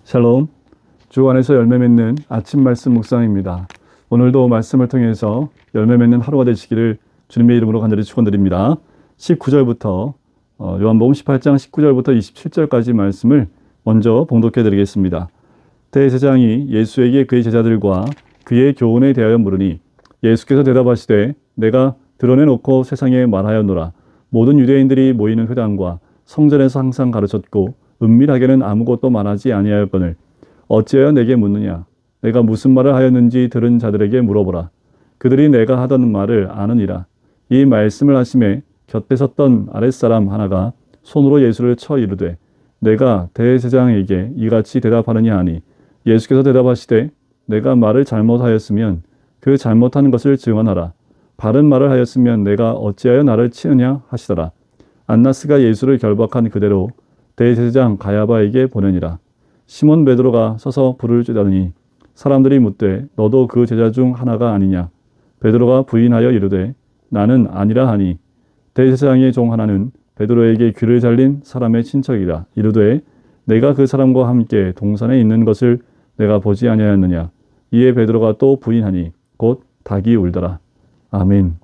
샬롬, 주 안에서 열매 맺는 아침 말씀 묵상입니다. 오늘도 말씀을 통해서 열매 맺는 하루가 되시기를 주님의 이름으로 간절히 축원드립니다. 19절부터 요한복음 18장 19절부터 27절까지 말씀을 먼저 봉독해 드리겠습니다. 대제사장이 예수에게 그의 제자들과 그의 교훈에 대하여 물으니 예수께서 대답하시되 내가 드러내놓고 세상에 말하였노라. 모든 유대인들이 모이는 회당과 성전에서 항상 가르쳤고 은밀하게는 아무것도 말하지 아니하였거늘 어찌하여 내게 묻느냐. 내가 무슨 말을 하였는지 들은 자들에게 물어보라. 그들이 내가 하던 말을 아느니라. 이 말씀을 하심에 곁에 섰던 아랫사람 하나가 손으로 예수를 쳐 이르되 내가 대제사장에게 이같이 대답하느냐 하니 예수께서 대답하시되 내가 말을 잘못하였으면 그 잘못한 것을 증언하라. 바른 말을 하였으면 내가 어찌하여 나를 치느냐 하시더라. 안나스가 예수를 결박한 그대로 대제사장 가야바에게 보내니라. 시몬 베드로가 서서 불을 쬐다니 사람들이 묻되 너도 그 제자 중 하나가 아니냐. 베드로가 부인하여 이르되 나는 아니라 하니 대제사장의 종 하나는 베드로에게 귀를 잘린 사람의 친척이라. 이르되 내가 그 사람과 함께 동산에 있는 것을 내가 보지 아니하였느냐. 이에 베드로가 또 부인하니 곧 닭이 울더라. 아멘.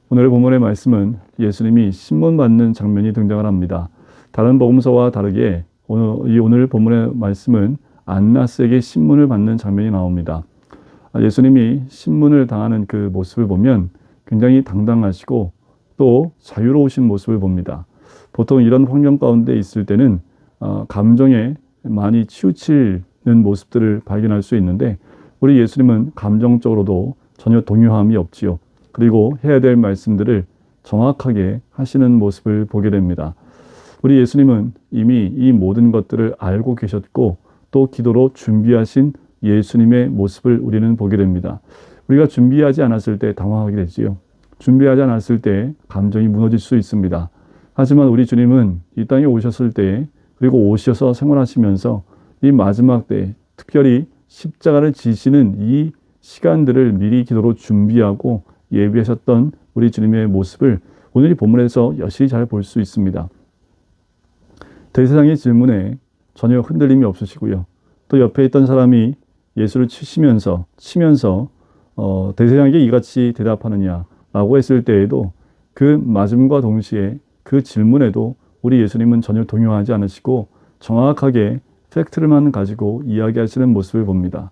오늘 본문의 말씀은 예수님이 신문 받는 장면이 등장을 합니다. 다른 복음서와 다르게 오늘 본문의 말씀은 안나스에게 신문을 받는 장면이 나옵니다. 예수님이 신문을 당하는 그 모습을 보면 굉장히 당당하시고 또 자유로우신 모습을 봅니다. 보통 이런 환경 가운데 있을 때는 감정에 많이 치우치는 모습들을 발견할 수 있는데 우리 예수님은 감정적으로도 전혀 동요함이 없지요. 그리고 해야 될 말씀들을 정확하게 하시는 모습을 보게 됩니다. 우리 예수님은 이미 이 모든 것들을 알고 계셨고 또 기도로 준비하신 예수님의 모습을 우리는 보게 됩니다. 우리가 준비하지 않았을 때 당황하게 되지요. 준비하지 않았을 때 감정이 무너질 수 있습니다. 하지만 우리 주님은 이 땅에 오셨을 때 그리고 오셔서 생활하시면서 이 마지막 때 특별히 십자가를 지시는 이 시간들을 미리 기도로 준비하고 예비하셨던 우리 주님의 모습을 오늘 이 본문에서 여실히 잘 볼 수 있습니다. 대제사장의 질문에 전혀 흔들림이 없으시고요. 또 옆에 있던 사람이 예수를 치면서 대제사장에게 이같이 대답하느냐라고 했을 때에도 그 맞음과 동시에 그 질문에도 우리 예수님은 전혀 동요하지 않으시고 정확하게 팩트를만 가지고 이야기하시는 모습을 봅니다.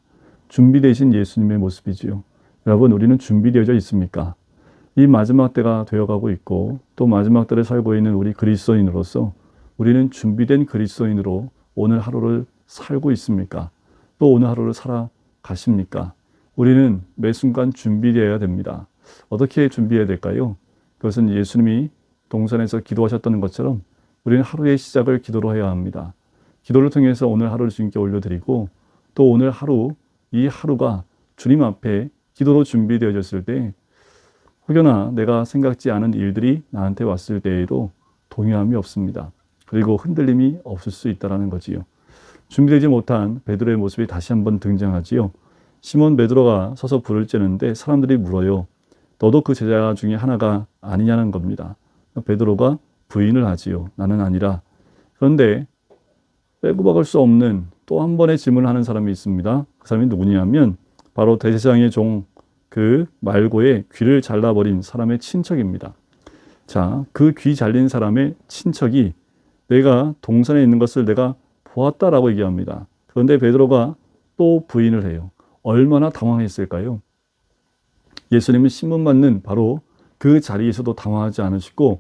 준비되신 예수님의 모습이지요. 여러분, 우리는 준비되어져 있습니까? 이 마지막 때가 되어가고 있고 또 마지막 때를 살고 있는 우리 그리스도인으로서 우리는 준비된 그리스도인으로 오늘 하루를 살고 있습니까? 또 오늘 하루를 살아가십니까? 우리는 매 순간 준비되어야 됩니다. 어떻게 준비해야 될까요? 그것은 예수님이 동산에서 기도하셨던 것처럼 우리는 하루의 시작을 기도로 해야 합니다. 기도를 통해서 오늘 하루를 주님께 올려드리고 또 오늘 하루, 이 하루가 주님 앞에 기도로 준비되어졌을 때 혹여나 내가 생각지 않은 일들이 나한테 왔을 때에도 동요함이 없습니다. 그리고 흔들림이 없을 수 있다는 거지요. 준비되지 못한 베드로의 모습이 다시 한번 등장하지요. 시몬 베드로가 서서 불을 쬐는데 사람들이 물어요. 너도 그 제자 중에 하나가 아니냐는 겁니다. 베드로가 부인을 하지요. 나는 아니라. 그런데 빼고 박을 수 없는 또 한 번의 질문을 하는 사람이 있습니다. 그 사람이 누구냐면 바로 대제사장의 종 그 말고의 귀를 잘라버린 사람의 친척입니다. 자, 그 귀 잘린 사람의 친척이 내가 동산에 있는 것을 내가 보았다라고 얘기합니다. 그런데 베드로가 또 부인을 해요. 얼마나 당황했을까요? 예수님은 신문 받는 바로 그 자리에서도 당황하지 않으시고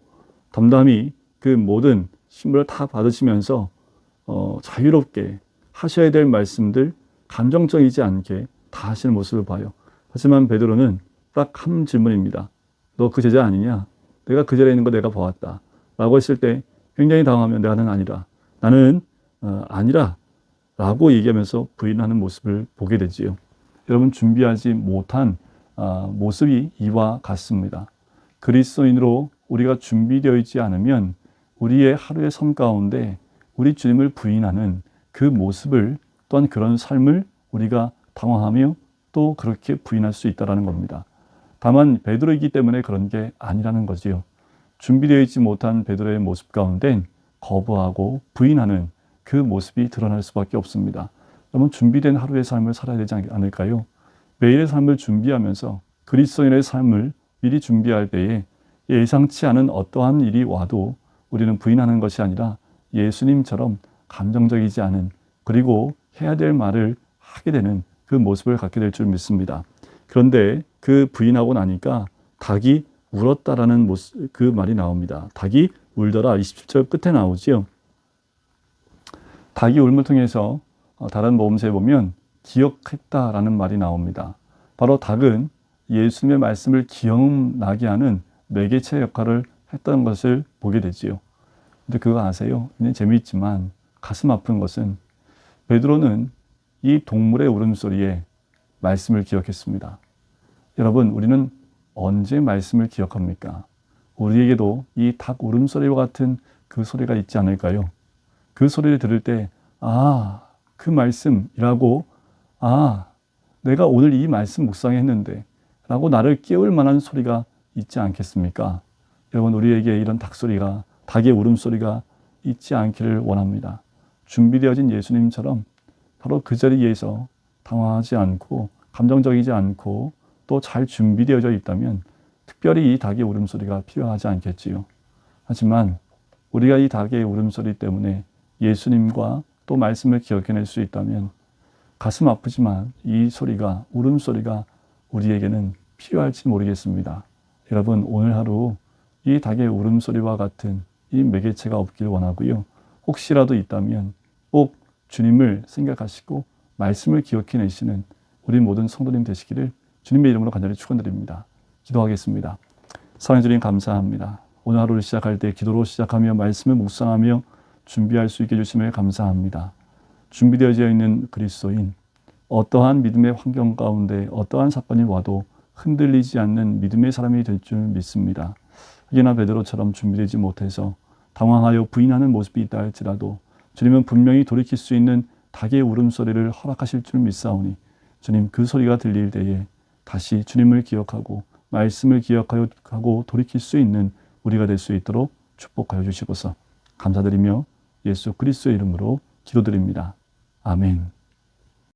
담담히 그 모든 신문을 다 받으시면서 자유롭게 하셔야 될 말씀들 감정적이지 않게 다 하시는 모습을 봐요. 하지만 베드로는 딱 한 질문입니다. 너 그 제자 아니냐? 내가 그 자리에 있는 거 내가 보았다. 라고 했을 때 굉장히 당황하면 나는 아니라 아니라 라고 얘기하면서 부인하는 모습을 보게 되지요. 여러분, 준비하지 못한 모습이 이와 같습니다. 그리스도인으로 우리가 준비되어 있지 않으면 우리의 하루의 삶 가운데 우리 주님을 부인하는 그 모습을 또한 그런 삶을 우리가 당황하며 또 그렇게 부인할 수 있다는 겁니다. 다만 베드로이기 때문에 그런 게 아니라는 거지요. 준비되어 있지 못한 베드로의 모습 가운데 거부하고 부인하는 그 모습이 드러날 수밖에 없습니다. 여러분, 준비된 하루의 삶을 살아야 되지 않을까요? 매일의 삶을 준비하면서 그리스도인의 삶을 미리 준비할 때에 예상치 않은 어떠한 일이 와도 우리는 부인하는 것이 아니라 예수님처럼 감정적이지 않은, 그리고 해야 될 말을 하게 되는 그 모습을 갖게 될 줄 믿습니다. 그런데 그 부인하고 나니까 닭이 울었다라는 그 말이 나옵니다. 닭이 울더라. 27절 끝에 나오지요. 닭이 울음을 통해서 다른 모음새에 보면 기억했다라는 말이 나옵니다. 바로 닭은 예수님의 말씀을 기억나게 하는 매개체 역할을 했던 것을 보게 되지요. 근데 그거 아세요? 그냥 재미있지만 가슴 아픈 것은 베드로는 이 동물의 울음소리에 말씀을 기억했습니다. 여러분, 우리는 언제 말씀을 기억합니까? 우리에게도 이 닭 울음소리와 같은 그 소리가 있지 않을까요? 그 소리를 들을 때, 아, 그 말씀이라고, 아, 내가 오늘 이 말씀 묵상했는데 라고 나를 깨울 만한 소리가 있지 않겠습니까? 여러분, 우리에게 이런 닭의 울음소리가 있지 않기를 원합니다. 준비되어진 예수님처럼 바로 그 자리에서 당황하지 않고 감정적이지 않고 또 잘 준비되어져 있다면 특별히 이 닭의 울음소리가 필요하지 않겠지요. 하지만 우리가 이 닭의 울음소리 때문에 예수님과 또 말씀을 기억해낼 수 있다면 가슴 아프지만 이 소리가, 울음소리가 우리에게는 필요할지 모르겠습니다. 여러분, 오늘 하루 이 닭의 울음소리와 같은 이 매개체가 없길 원하고요. 혹시라도 있다면 꼭 주님을 생각하시고 말씀을 기억해내시는 우리 모든 성도님 되시기를 주님의 이름으로 간절히 축원드립니다. 기도하겠습니다. 사랑해 주님, 감사합니다. 오늘 하루를 시작할 때 기도로 시작하며 말씀을 묵상하며 준비할 수 있게 해주심에 감사합니다. 준비되어져 있는 그리스도인, 어떠한 믿음의 환경 가운데 어떠한 사건이 와도 흔들리지 않는 믿음의 사람이 될 줄 믿습니다. 흑이나 베드로처럼 준비되지 못해서 당황하여 부인하는 모습이 있다 할지라도 주님은 분명히 돌이킬 수 있는 닭의 울음소리를 허락하실 줄 믿사오니 주님, 그 소리가 들릴 때에 다시 주님을 기억하고 말씀을 기억하고 돌이킬 수 있는 우리가 될 수 있도록 축복하여 주시고서 감사드리며 예수 그리스도의 이름으로 기도드립니다. 아멘.